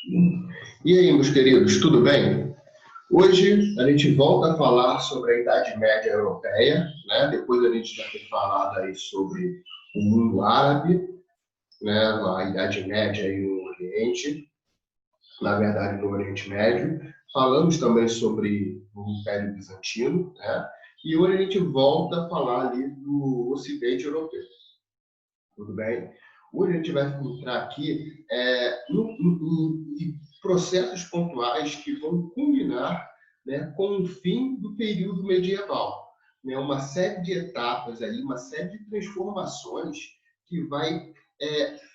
E aí, meus queridos, tudo bem? Hoje a gente volta a falar sobre a Idade Média Europeia, né? Depois a gente já tem falado aí sobre o mundo árabe, né? A Idade Média aí no Oriente, na verdade no Oriente Médio. Falamos também sobre o Império Bizantino, né? E hoje a gente volta a falar ali do Ocidente Europeu. Tudo bem? Hoje a gente vai entrar aqui em processos pontuais que vão culminar, né, com o fim do período medieval. Né? Uma série de etapas aí, uma série de transformações que vai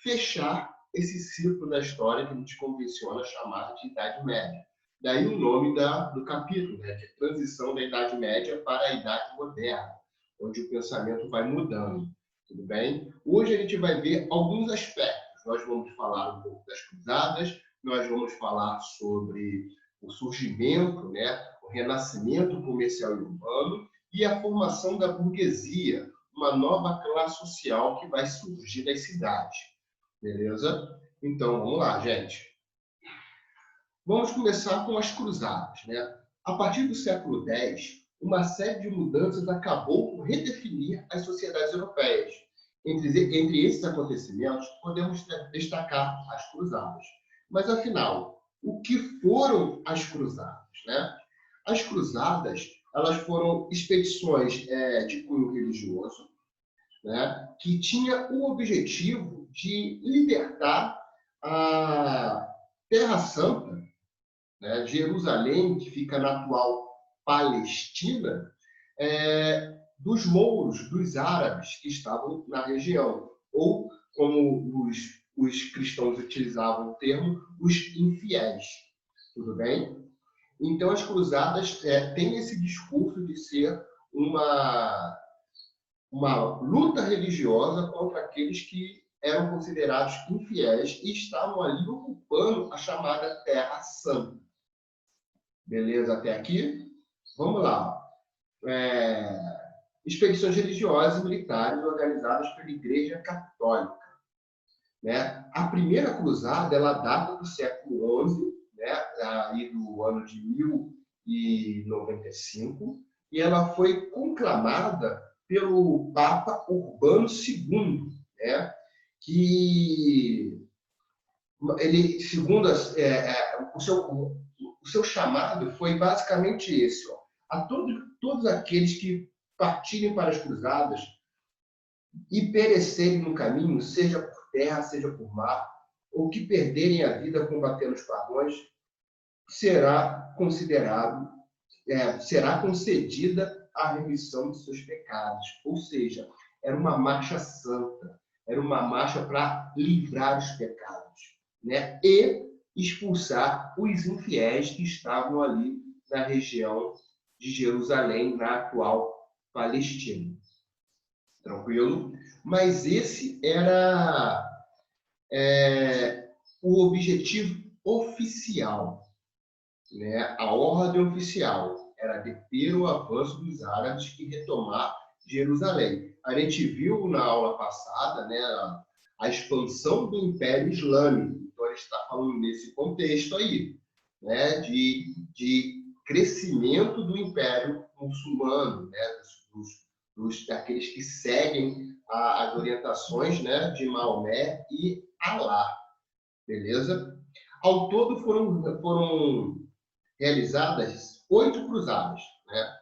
fechar esse ciclo da história que a gente convenciona chamar de Idade Média. Daí o nome do capítulo, né, de transição da Idade Média para a Idade Moderna, onde o pensamento vai mudando. Tudo bem? Hoje a gente vai ver alguns aspectos. Nós vamos falar um pouco das cruzadas, nós vamos falar sobre o surgimento, né, o renascimento comercial e urbano e a formação da burguesia, uma nova classe social que vai surgir das cidades. Beleza? Então, vamos lá, gente. Vamos começar com as cruzadas, né? A partir do século X, uma série de mudanças acabou por redefinir as sociedades europeias. Entre esses acontecimentos, podemos destacar as cruzadas. Mas, afinal, o que foram as cruzadas, né? As cruzadas, elas foram expedições de cunho religioso, né, que tinha o objetivo de libertar a Terra Santa, né, Jerusalém, que fica na atual Palestina, dos mouros, dos árabes que estavam na região, ou, como os cristãos utilizavam o termo, os infiéis. Tudo bem? Então, as cruzadas têm esse discurso de ser uma luta religiosa contra aqueles que eram considerados infiéis e estavam ali ocupando a chamada Terra Santa. Beleza até aqui? Vamos lá. Expedições religiosas e militares organizadas pela Igreja Católica. Né? A primeira cruzada ela data do século XI, né? Aí do ano de 1095, e ela foi conclamada pelo Papa Urbano II, né? Que ele, segundo o seu chamado foi basicamente esse, ó, a todos aqueles que partirem para as cruzadas e perecerem no caminho, seja por terra, seja por mar, ou que perderem a vida combatendo os pagões, será concedida a remissão de seus pecados. Ou seja, era uma marcha santa, era uma marcha para livrar os pecados, né? E expulsar os infiéis que estavam ali na região de Jerusalém, na atual Palestina. Tranquilo? Mas esse era o objetivo oficial, né? A ordem oficial era deter o avanço dos árabes e retomar Jerusalém. A gente viu na aula passada, né, a expansão do Império Islâmico. Então, a gente está falando nesse contexto aí, né, de crescimento do Império Muçulmano, né, daqueles que seguem as orientações, né, de Maomé e Alá. Beleza? Ao todo foram realizadas 8 cruzadas, né?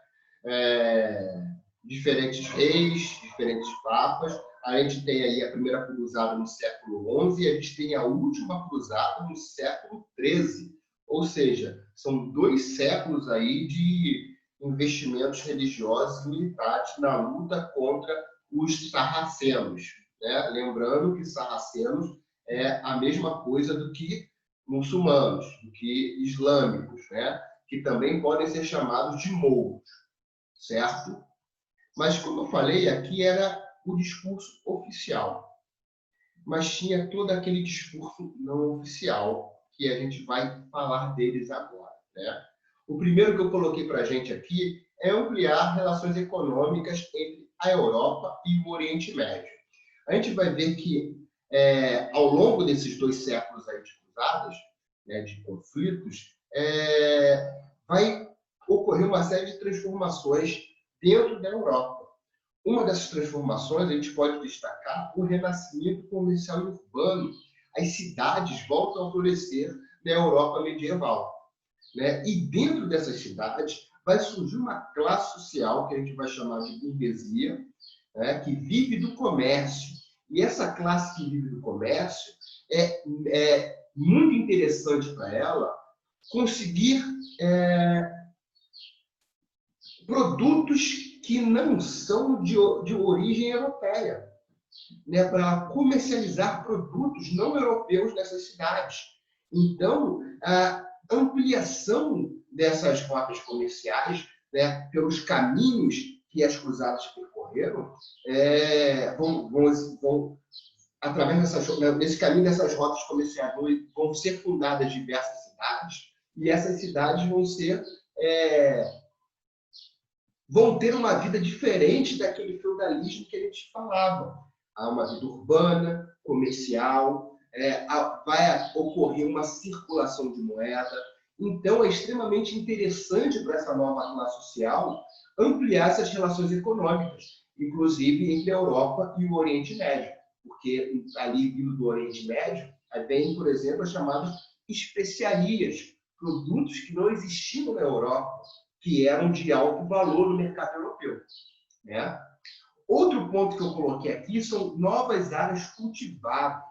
Diferentes reis, diferentes papas. A gente tem aí a primeira cruzada no século XI e a gente tem a última cruzada no século XIII. Ou seja, são 2 séculos aí de investimentos religiosos e militares na luta contra os sarracenos, né? Lembrando que sarracenos é a mesma coisa do que muçulmanos, do que islâmicos, né? Que também podem ser chamados de mouros, certo? Mas, como eu falei, aqui era o discurso oficial. Mas tinha todo aquele discurso não oficial, que a gente vai falar deles agora, né? O primeiro que eu coloquei para a gente aqui é ampliar relações econômicas entre a Europa e o Oriente Médio. A gente vai ver que, ao longo desses 2 séculos aí de cruzadas, né, de conflitos, vai ocorrer uma série de transformações dentro da Europa. Uma dessas transformações, a gente pode destacar o renascimento comercial e urbano. As cidades voltam a florescer na Europa medieval, né? E dentro dessas cidades vai surgir uma classe social que a gente vai chamar de burguesia, né, que vive do comércio. E essa classe que vive do comércio é muito interessante para ela conseguir produtos que não são de origem europeia, né, para comercializar produtos não europeus nessas cidades. Então, a ampliação dessas rotas comerciais, né, pelos caminhos que as cruzadas percorreram, vão através nesse caminho dessas rotas comerciais vão ser fundadas diversas cidades, e essas cidades vão ter uma vida diferente daquele feudalismo que a gente falava. Há uma vida urbana, comercial, vai ocorrer uma circulação de moeda. Então, é extremamente interessante para essa nova classe social ampliar essas relações econômicas, inclusive entre a Europa e o Oriente Médio, porque ali, vindo do Oriente Médio, vem, por exemplo, as chamadas especiarias, produtos que não existiam na Europa, que eram de alto valor no mercado europeu, né? Outro ponto que eu coloquei aqui são novas áreas cultiváveis.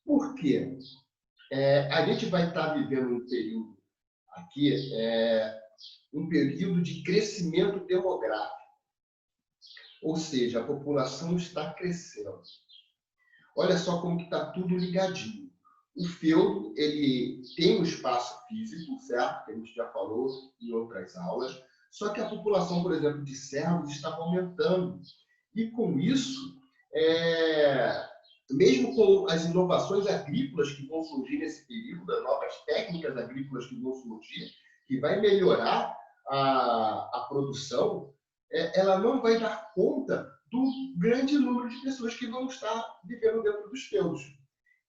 Por quê? A gente vai estar vivendo um período aqui, um período de crescimento demográfico. Ou seja, a população está crescendo. Olha só como que está tudo ligadinho. O feudo, ele tem um espaço físico, certo? Que a gente já falou em outras aulas. Só que a população, por exemplo, de servos estava aumentando. E com isso, mesmo com as inovações agrícolas que vão surgir nesse período, as novas técnicas agrícolas que vão surgir, que vai melhorar a produção, ela não vai dar conta do grande número de pessoas que vão estar vivendo dentro dos feudos.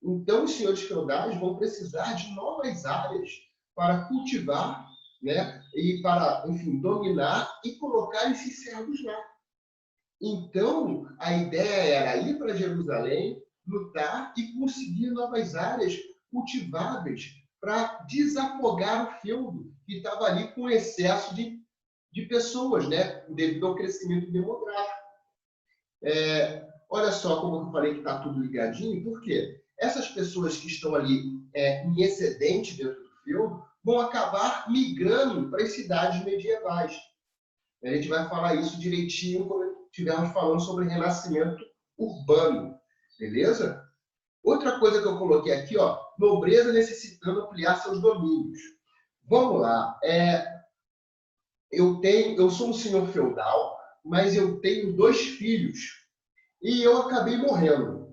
Então, os senhores feudais vão precisar de novas áreas para cultivar, né, e para, enfim, dominar e colocar esses servos lá. Então, a ideia era ir para Jerusalém, lutar e conseguir novas áreas cultiváveis para desafogar o feudo, que estava ali com excesso de pessoas, né, devido ao crescimento demográfico. Olha só como eu falei que está tudo ligadinho, por quê? Essas pessoas que estão ali em excedente dentro do feudo vão acabar migrando para as cidades medievais. A gente vai falar isso direitinho quando estivermos falando sobre renascimento urbano, beleza? Outra coisa que eu coloquei aqui, ó, nobreza necessitando ampliar seus domínios. Vamos lá. Eu sou um senhor feudal, mas eu tenho 2 filhos e eu acabei morrendo.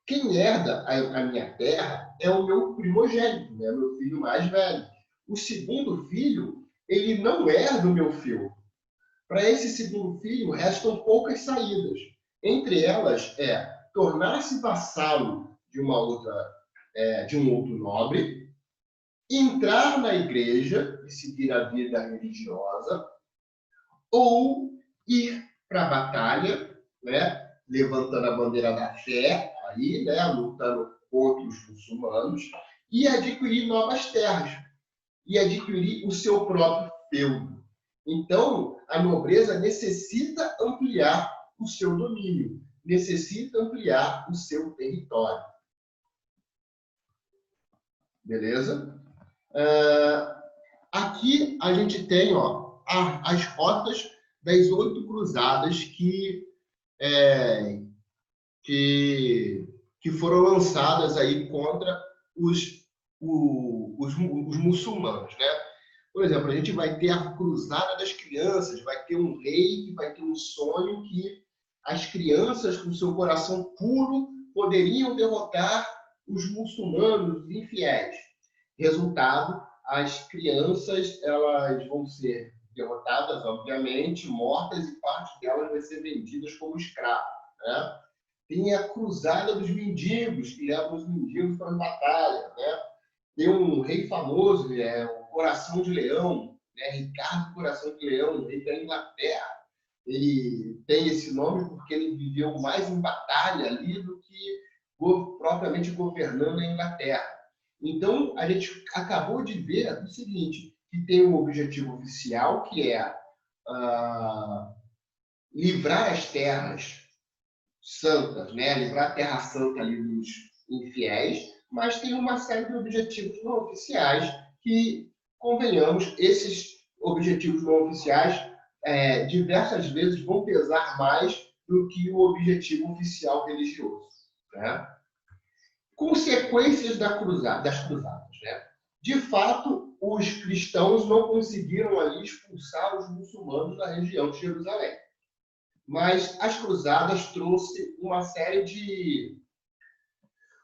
Quem herda a minha terra é o meu primogênito, né? Meu filho mais velho. O segundo filho, ele não herda o meu feudo. Para esse segundo filho, restam poucas saídas. Entre elas tornar-se vassalo de um outro nobre, entrar na igreja e seguir a vida religiosa, ou ir para a batalha, né, levantando a bandeira da fé, aí, né, lutando contra os muçulmanos, e adquirir novas terras, e adquirir o seu próprio feudo. Então, a nobreza necessita ampliar o seu domínio, necessita ampliar o seu território. Beleza? Aqui a gente tem, ó, as rotas das 8 cruzadas que foram lançadas aí contra os muçulmanos, né? Por exemplo, a gente vai ter a cruzada das crianças, vai ter um rei que vai ter um sonho que as crianças, com seu coração puro, poderiam derrotar os muçulmanos infiéis. Resultado, as crianças elas vão ser derrotadas, obviamente, mortas, e parte delas vai ser vendidas como escravos, né? Tem a cruzada dos mendigos, que levam os mendigos para a batalha, né? Tem um rei famoso, o Coração de Leão, né? Ricardo Coração de Leão, rei da Inglaterra. Ele tem esse nome porque ele viveu mais em batalha ali do que propriamente governando a Inglaterra. Então, a gente acabou de ver o seguinte, que tem um objetivo oficial, que é livrar as terras santas, né? Livrar a Terra Santa ali dos infiéis, mas tem uma série de objetivos não oficiais que, convenhamos, esses objetivos não oficiais diversas vezes vão pesar mais do que o objetivo oficial religioso, né? Consequências das cruzadas, né? De fato, os cristãos não conseguiram ali expulsar os muçulmanos da região de Jerusalém. Mas as cruzadas trouxe uma série de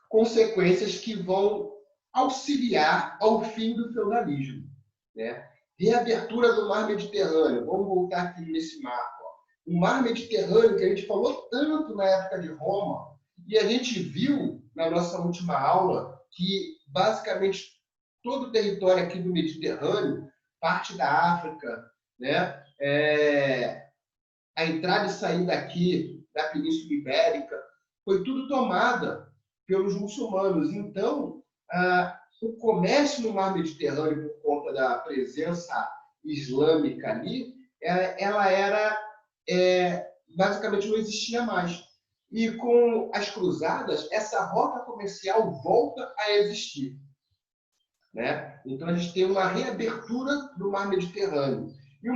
consequências que vão auxiliar ao fim do feudalismo, né? Reabertura do Mar Mediterrâneo. Vamos voltar aqui nesse mapa. O Mar Mediterrâneo, que a gente falou tanto na época de Roma, e a gente viu na nossa última aula que, basicamente, todo o território aqui do Mediterrâneo, parte da África, né? A entrada e saída aqui da Península Ibérica foi tudo tomada pelos muçulmanos. Então, o comércio no Mar Mediterrâneo, por conta da presença islâmica ali, ela era, basicamente, não existia mais. E com as cruzadas, essa rota comercial volta a existir, né? Então, a gente tem uma reabertura do Mar Mediterrâneo. E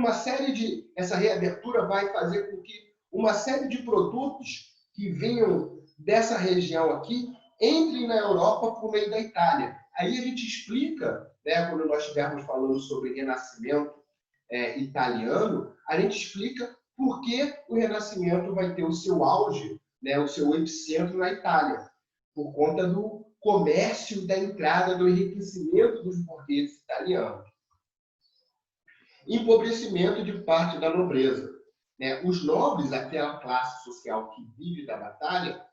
essa reabertura vai fazer com que uma série de produtos que vinham dessa região aqui entrem na Europa por meio da Itália. Aí a gente explica, né, quando nós estivermos falando sobre Renascimento italiano, a gente explica por que o Renascimento vai ter o seu auge, né, o seu epicentro na Itália, por conta do comércio da entrada, do enriquecimento dos burgueses italianos. Empobrecimento de parte da nobreza, né? Os nobres, aquela classe social que vive da batalha,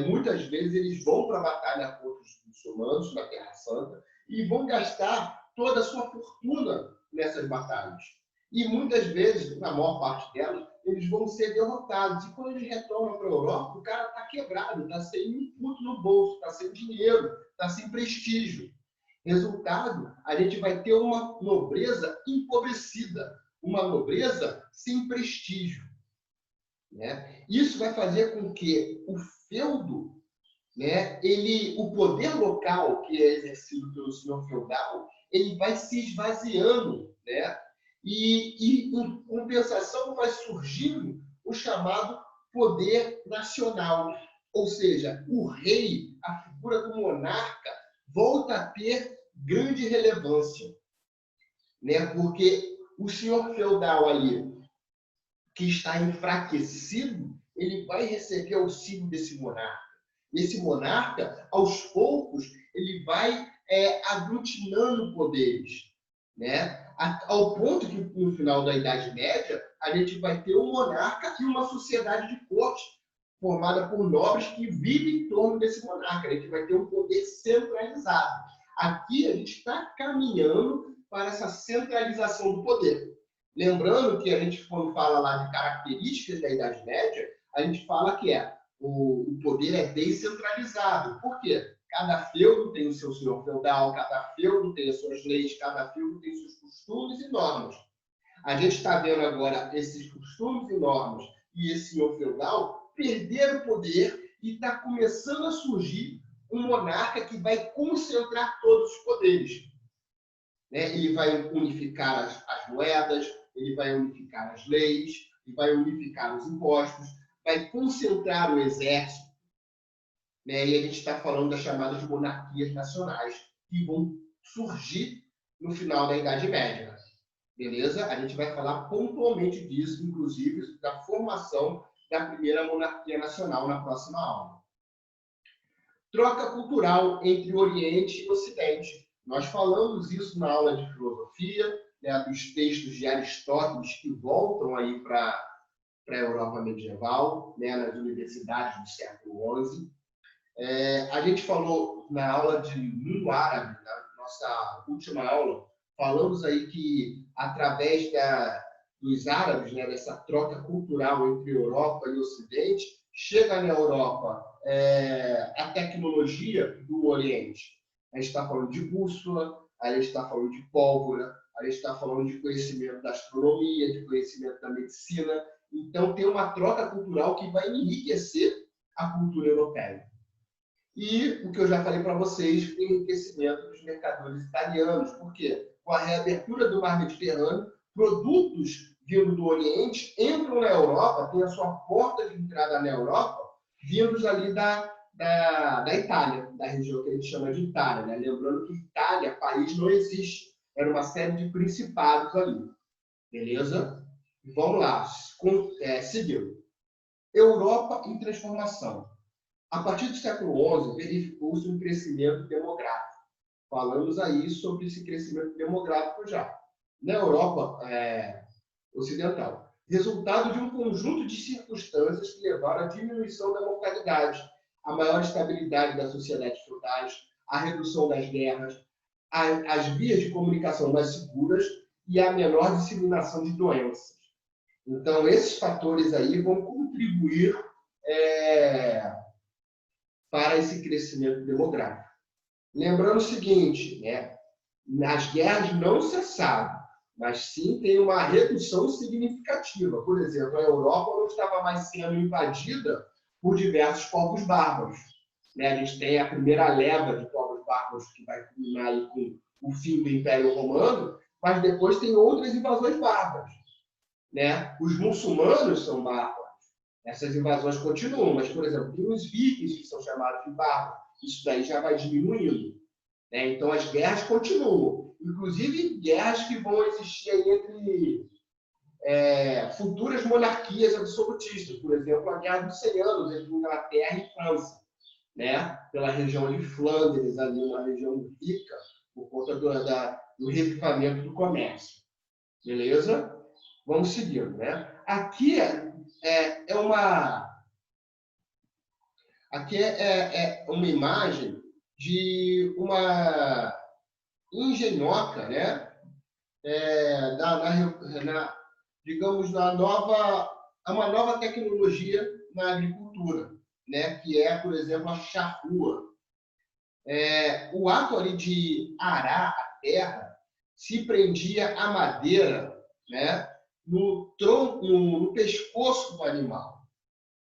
muitas vezes eles vão para a batalha contra os muçulmanos na Terra Santa e vão gastar toda a sua fortuna nessas batalhas. E muitas vezes, na maior parte delas, eles vão ser derrotados. E quando eles retornam para a Europa, o cara está quebrado, está sem um puto no bolso, está sem dinheiro, está sem prestígio. Resultado, a gente vai ter uma nobreza empobrecida, uma nobreza sem prestígio, né? Isso vai fazer com que o feudo, né, o poder local que é exercido pelo senhor feudal, ele vai se esvaziando, né? E em compensação vai surgindo o chamado poder nacional, ou seja, o rei, a figura do monarca, volta a ter grande relevância, né? Porque o senhor feudal ali, que está enfraquecido, ele vai receber auxílio desse monarca. Esse monarca, aos poucos, ele vai aglutinando poderes, né? Ao ponto que, no final da Idade Média, a gente vai ter um monarca e uma sociedade de corte formada por nobres que vivem em torno desse monarca. A gente vai ter um poder centralizado. Aqui a gente está caminhando para essa centralização do poder. Lembrando que a gente, quando fala lá de características da Idade Média, a gente fala que o poder é descentralizado. Por quê? Cada feudo tem o seu senhor feudal, cada feudo tem as suas leis, cada feudo tem seus costumes e normas. A gente está vendo agora esses costumes e normas e esse senhor feudal perder o poder e está começando a surgir um monarca que vai concentrar todos os poderes, né? Ele vai unificar as moedas, ele vai unificar as leis, ele vai unificar os impostos, vai concentrar o exército, né? E a gente está falando das chamadas monarquias nacionais, que vão surgir no final da Idade Média. Beleza? A gente vai falar pontualmente disso, inclusive da formação da primeira monarquia nacional na próxima aula. Troca cultural entre Oriente e Ocidente. Nós falamos isso na aula de filosofia, né, dos textos de Aristóteles que voltam aí para a Europa medieval, né, nas universidades do século XI. A gente falou na aula de mundo árabe, na nossa última aula, falamos aí que através dos árabes, né, dessa troca cultural entre Europa e Ocidente, chega na Europa a tecnologia do Oriente. A gente está falando de bússola, a gente está falando de pólvora, a gente está falando de conhecimento da astronomia, de conhecimento da medicina. Então, tem uma troca cultural que vai enriquecer a cultura europeia. E o que eu já falei para vocês, o enriquecimento dos mercadores italianos. Por quê? Com a reabertura do mar Mediterrâneo, produtos vindo do Oriente entram na Europa, têm a sua porta de entrada na Europa, vindos ali da Itália, da região que a gente chama de Itália. Né? Lembrando que Itália, país, não existe. Era uma série de principados ali. Beleza? Vamos lá. Seguindo. Europa em transformação. A partir do século XI, verificou-se um crescimento demográfico. Falamos aí sobre esse crescimento demográfico já. Na Europa ocidental. Resultado de um conjunto de circunstâncias que levaram à diminuição da mortalidade, a maior estabilidade das sociedades feudais, a redução das guerras, as vias de comunicação mais seguras e a menor disseminação de doenças. Então, esses fatores aí vão contribuir para esse crescimento demográfico. Lembrando o seguinte, né? As guerras não cessaram, mas sim tem uma redução significativa. Por exemplo, a Europa não estava mais sendo invadida por diversos povos bárbaros. Né? A gente tem a primeira leva de povos bárbaros que vai culminar aí com o fim do Império Romano, mas depois tem outras invasões bárbaras. Né? Os muçulmanos são bárbaros. Essas invasões continuam, mas, por exemplo, tem os vikings que são chamados de bárbaros. Isso daí já vai diminuindo. Né? Então, as guerras continuam. Inclusive, guerras que vão existir aí entre futuras monarquias absolutistas. Por exemplo, a Guerra dos 100 Anos entre Inglaterra e França. Né? Pela região de Flandres, ali, uma região rica, por conta do revivamento do comércio. Beleza? Vamos seguindo. Né? Aqui é uma imagem de uma engenhoca, né? Digamos, uma nova tecnologia na agricultura, né? Que é, por exemplo, a charrua. O ato ali de arar a terra se prendia a madeira, né? No tronco, no pescoço do animal.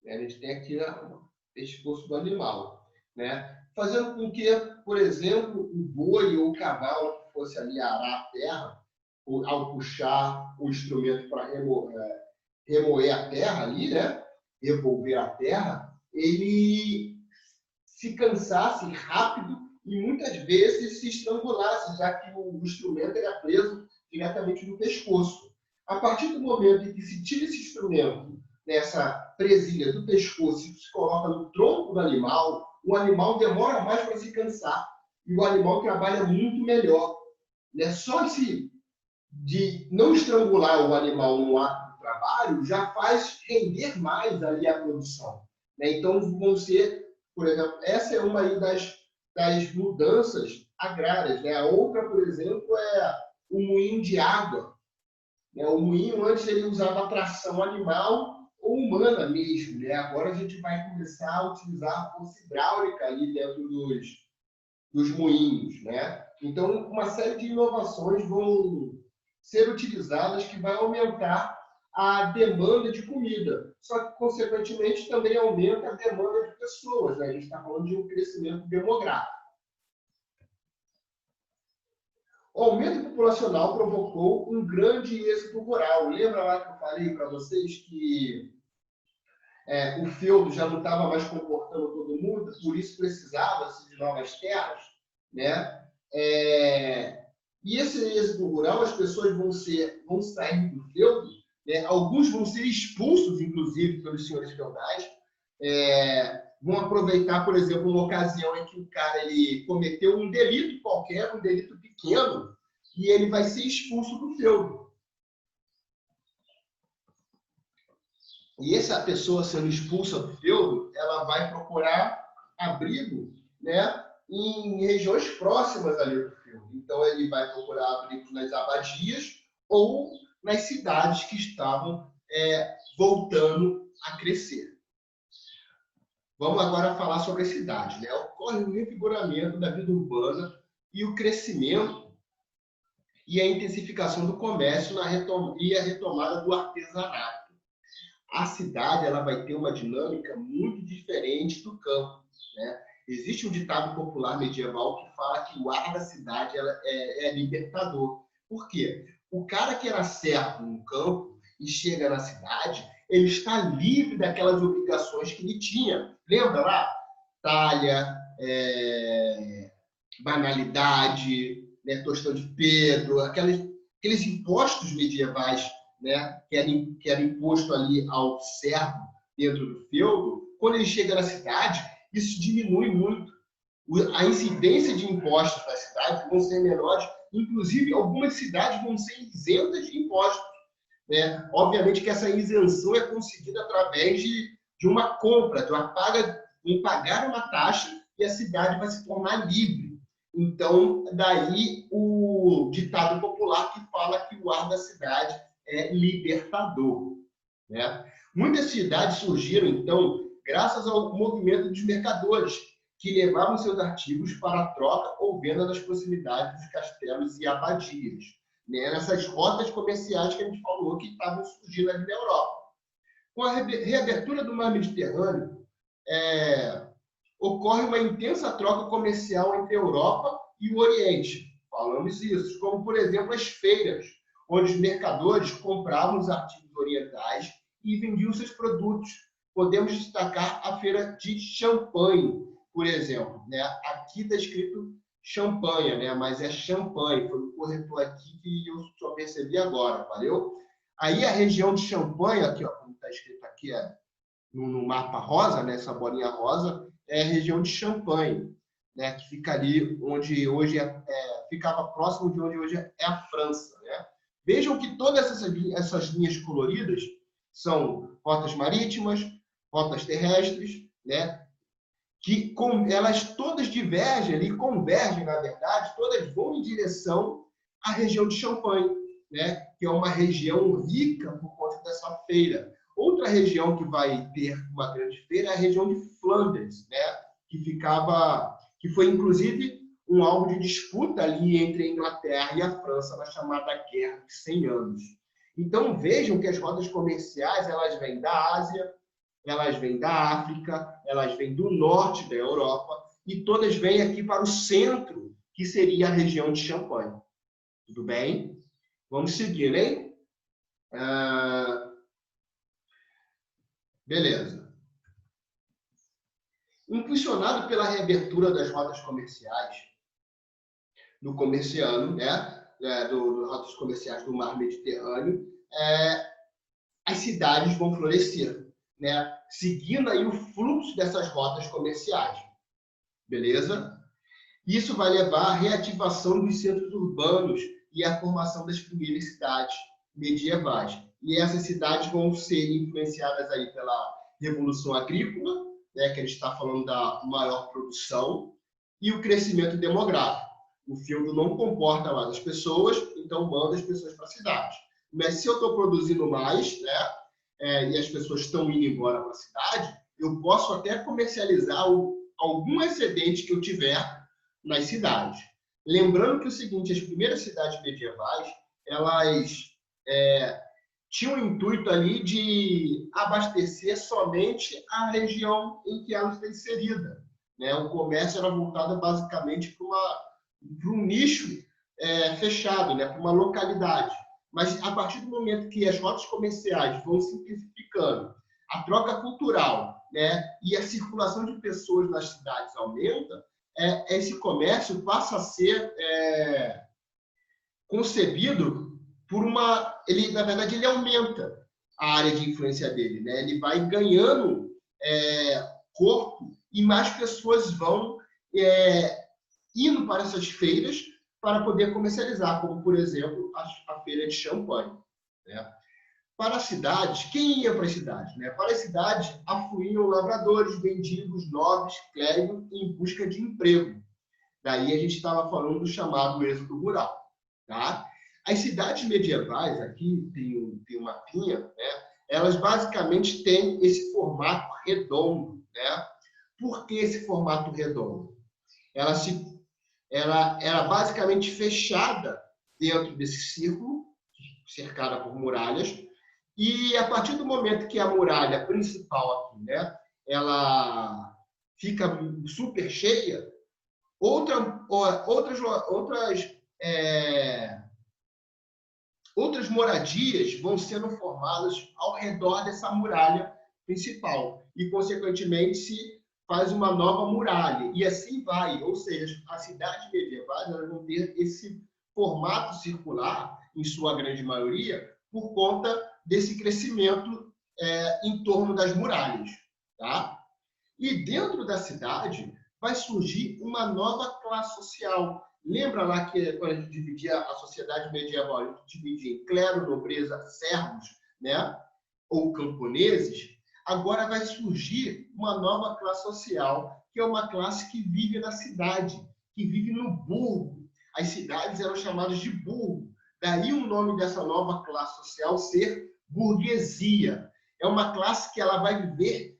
A gente tem aqui o pescoço do animal, né? Fazendo com que, por exemplo, o boi ou o cavalo que fosse ali arar a terra, ao puxar o instrumento para remoer a terra ali, né? Revolver a terra, ele se cansasse rápido e muitas vezes se estrangulasse, já que o instrumento era preso diretamente no pescoço. A partir do momento em que se tira esse instrumento dessa presilha do pescoço e se coloca no tronco do animal, o animal demora mais para se cansar e o animal trabalha muito melhor. Né? Só de não estrangular o animal no ato do trabalho já faz render mais ali a produção. Né? Então, vão ser, por exemplo, essa é uma aí das mudanças agrárias. Né? A outra, por exemplo, é o moinho de água. Né? O moinho, antes, ele usava tração animal ou humana mesmo. Né? Agora a gente vai começar a utilizar a força hidráulica ali dentro dos moinhos. Né? Então, uma série de inovações vão ser utilizadas que vai aumentar a demanda de comida. Só que, consequentemente, também aumenta a demanda de pessoas. Né? A gente está falando de um crescimento demográfico. O aumento populacional provocou um grande êxodo rural. Lembra lá que eu falei para vocês que o feudo já não estava mais comportando todo mundo, por isso precisava-se de novas terras, né? E esse êxodo rural, as pessoas vão sair do feudo, né? Alguns vão ser expulsos, inclusive, pelos senhores feudais, vão aproveitar, por exemplo, uma ocasião em que o cara ele cometeu um delito qualquer, um delito pequeno, e ele vai ser expulso do feudo. E essa pessoa sendo expulsa do feudo, ela vai procurar abrigo, né, em regiões próximas ali do feudo. Então, ele vai procurar abrigo nas abadias ou nas cidades que estavam voltando a crescer. Vamos agora falar sobre as cidades, né? Ocorre o revigoramento da vida urbana e o crescimento e a intensificação do comércio e a retomada do artesanato. A cidade ela vai ter uma dinâmica muito diferente do campo, né? Existe um ditado popular medieval que fala que o ar da cidade é libertador. Por quê? O cara que era servo no campo e chega na cidade, ele está livre daquelas obrigações que ele tinha. Lembra lá? Talha, banalidade, né? Tostão de Pedro, aqueles impostos medievais, né? que era imposto ali ao servo dentro do feudo. Quando ele chega na cidade, isso diminui muito. A incidência de impostos na cidade vão ser menores, inclusive algumas cidades vão ser isentas de impostos. Né? Obviamente que essa isenção é conseguida através de uma compra, em pagar uma taxa e a cidade vai se tornar livre. Então, daí o ditado popular que fala que o ar da cidade é libertador. Né? Muitas cidades surgiram, então, graças ao movimento dos mercadores, que levavam seus artigos para a troca ou venda nas proximidades dos castelos e abadias, né? Nessas rotas comerciais que a gente falou que estavam surgindo ali na Europa. Com a reabertura do mar Mediterrâneo, ocorre uma intensa troca comercial entre a Europa e o Oriente. Falamos isso, como, por exemplo, as feiras, onde os mercadores compravam os artigos orientais e vendiam seus produtos. Podemos destacar a feira de Champagne, por exemplo. Né? Aqui está escrito Champanhe, né? Mas é Champagne. Foi o corretor aqui que eu só percebi agora, valeu? Aí a região de Champagne, aqui, ó, como está escrito aqui, no mapa rosa, né? Essa bolinha rosa, é a região de Champagne, né? Que fica ali onde hoje ficava próximo de onde hoje é a França, né? Vejam que todas essas linhas coloridas são rotas marítimas, rotas terrestres, né? Que elas todas divergem ali, convergem, na verdade, todas vão em direção à região de Champagne, né? Que é uma região rica por conta dessa feira. Outra região que vai ter uma grande feira é a região de Flandres, né? Que foi inclusive um alvo de disputa ali entre a Inglaterra e a França na chamada Guerra de 100 Anos. Então vejam que as rotas comerciais elas vêm da Ásia, elas vêm da África, elas vêm do norte da Europa e todas vêm aqui para o centro, que seria a região de Champagne. Tudo bem? Vamos seguir, hein? Beleza. Impulsionado pela reabertura das rotas comerciais do comerciano, né? Rotas comerciais do mar Mediterrâneo, as cidades vão florescer, né? Seguindo aí o fluxo dessas rotas comerciais. Beleza? Isso vai levar à reativação dos centros urbanos e à formação das primeiras cidades medievais. E essas cidades vão ser influenciadas aí pela Revolução Agrícola, né, que a gente está falando da maior produção, e o crescimento demográfico. O feudo não comporta mais as pessoas, então manda as pessoas para a cidade. Mas se eu estou produzindo mais, né, e as pessoas estão indo embora para a cidade, eu posso até comercializar algum excedente que eu tiver nas cidades. Lembrando que o seguinte, as primeiras cidades medievais, elas tinham o intuito ali de abastecer somente a região em que ela está inserida. Né? O comércio era voltado basicamente para um nicho fechado, né? Para uma localidade. Mas a partir do momento que as rotas comerciais vão simplificando, a troca cultural, né? E a circulação de pessoas nas cidades aumenta, esse comércio passa a ser concebido por na verdade, ele aumenta a área de influência dele, né? Ele vai ganhando corpo e mais pessoas vão indo para essas feiras para poder comercializar, como, por exemplo, a feira de Champagne. Né? Para as cidades, quem ia para as cidades? Né? Para as cidades, afluíam lavradores, mendigos, nobres, clérigos em busca de emprego. Daí a gente estava falando do chamado êxodo rural. Tá? As cidades medievais, aqui tem um mapinha, né? Elas basicamente têm esse formato redondo. Né? Por que esse formato redondo? Ela era basicamente fechada dentro desse círculo, cercada por muralhas, e a partir do momento que a muralha principal aqui, né, ela fica super cheia, outras moradias vão sendo formadas ao redor dessa muralha principal e, consequentemente, se faz uma nova muralha e assim vai. Ou seja, as cidades medievais elas vão ter esse formato circular, em sua grande maioria, por conta desse crescimento em torno das muralhas. Tá? E dentro da cidade vai surgir uma nova classe social. Lembra lá que quando a gente dividia a sociedade medieval, a gente dividia em clero, nobreza, servos, né? Ou camponeses? Agora vai surgir uma nova classe social, que é uma classe que vive na cidade, que vive no burgo. As cidades eram chamadas de burgo. Daí o nome dessa nova classe social ser burguesia. É uma classe que ela vai viver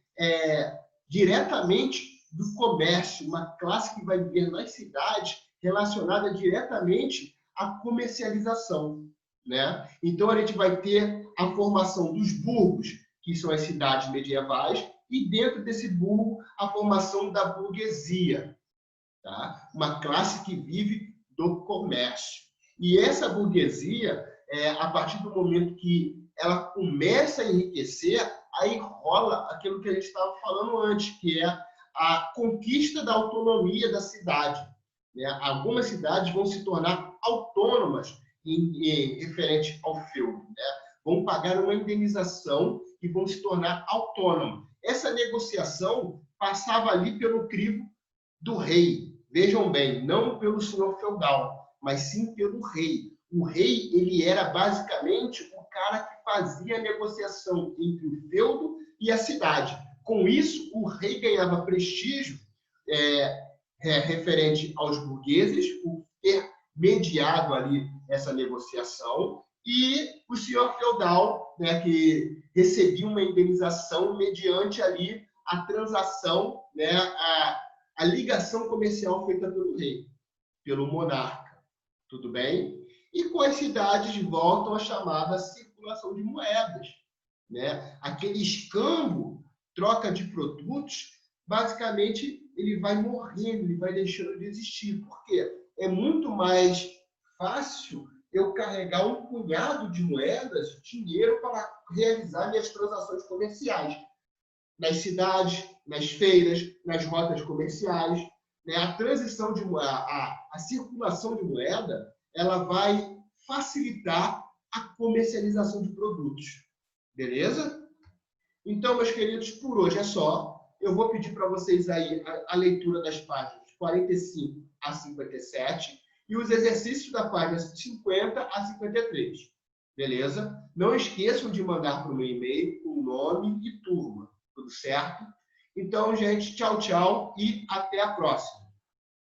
diretamente do comércio, uma classe que vai viver nas cidades relacionada diretamente à comercialização. Né? Então, a gente vai ter a formação dos burgos, que são as cidades medievais, e dentro desse burgo, a formação da burguesia, tá? Uma classe que vive do comércio. E essa burguesia, a partir do momento que ela começa a enriquecer, aí rola aquilo que a gente estava falando antes, que é a conquista da autonomia da cidade. Né? Algumas cidades vão se tornar autônomas em referente ao feudo. Né? Vão pagar uma indenização e vão se tornar autônomas. Essa negociação passava ali pelo crivo do rei. Vejam bem, não pelo senhor feudal, mas sim pelo rei. O rei ele era basicamente o cara que fazia a negociação entre o feudo e a cidade. Com isso, o rei ganhava prestígio referente aos burgueses, por ter mediado ali essa negociação, e o senhor feudal, né, que recebia uma indenização mediante ali a transação, né, a ligação comercial feita pelo rei, pelo monarca. Tudo bem? E com as cidades voltam a chamada circulação de moedas. Né? Aquele escambo, troca de produtos, basicamente ele vai morrendo, ele vai deixando de existir. Por quê? É muito mais fácil eu carregar um punhado de moedas, dinheiro, para realizar minhas transações comerciais. Nas cidades, nas feiras, nas rotas comerciais. Né? A transição de a circulação de moeda, ela vai facilitar a comercialização de produtos. Beleza? Então, meus queridos, por hoje é só. Eu vou pedir para vocês aí a leitura das páginas 45 a 57 e os exercícios da página 50 a 53. Beleza? Não esqueçam de mandar para o meu e-mail o nome e turma. Tudo certo? Então, gente, tchau, tchau e até a próxima.